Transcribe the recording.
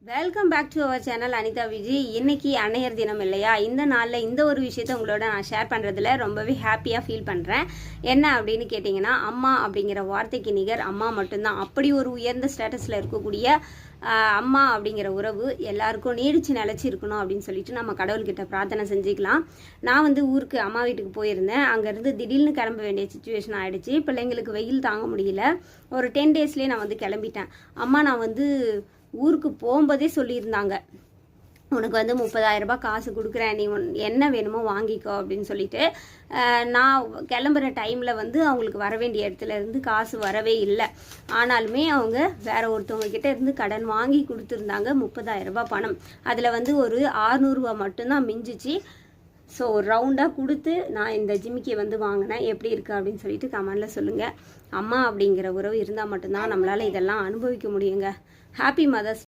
Welcome back to our channel Anitha Viji. இன்னைக்கு அன்னையர் தினம் இல்லையா? இந்த நாளில் இந்த ஒரு விஷயத்த உங்களோட நான் ஷேர் பண்ணுறதுல ரொம்பவே ஹாப்பியாக ஃபீல் பண்ணுறேன். என்ன அப்படின்னு கேட்டிங்கன்னா, அம்மா அப்படிங்கிற வார்த்தைக்கு நிகர் அம்மா மட்டும்தான். அப்படி ஒரு உயர்ந்த ஸ்டேட்டஸில் இருக்கக்கூடிய அம்மா அப்படிங்கிற உறவு எல்லாருக்கும் நீடிச்சு நிலச்சி இருக்கணும் அப்படின்னு சொல்லிட்டு நம்ம கடவுள்கிட்ட பிரார்த்தனை செஞ்சுக்கலாம். நான் ஊருக்கு அம்மா வீட்டுக்கு போயிருந்தேன். அங்கேருந்து திடீர்னு கிளம்ப வேண்டிய சுச்சுவேஷன் ஆகிடுச்சு. பிள்ளைங்களுக்கு வெயில் தாங்க முடியல. ஒரு 10 டேஸ்லேயே நான் கிளம்பிட்டேன். அம்மா நான் ஊருக்கு போகும்போதே சொல்லியிருந்தாங்க, உனக்கு 30,000 ரூபாய் காசு கொடுக்குறேன், நீ என்ன வேணுமோ வாங்கிக்கோ அப்படின்னு சொல்லிட்டு. நான் கிளம்புற டைமில் அவங்களுக்கு வர வேண்டிய இடத்துல இருந்து காசு வரவே இல்லை. ஆனாலுமே அவங்க வேற ஒருத்தவங்க கிட்ட இருந்து கடன் வாங்கி கொடுத்துருந்தாங்க 30,000 ரூபாய் பணம். அதில் ஒரு 600 ரூபா மட்டும்தான் மிஞ்சிச்சு. ஸோ ரவுண்டாக கொடுத்து நான் இந்த ஜிமிக்கி வாங்கினேன். எப்படி இருக்குது அப்படின்னு சொல்லிட்டு கமெண்டில் சொல்லுங்கள். அம்மா அப்படிங்கிற உறவு இருந்தால் மட்டும்தான் நம்மளால் இதெல்லாம் அனுபவிக்க முடியுங்க. Happy mother's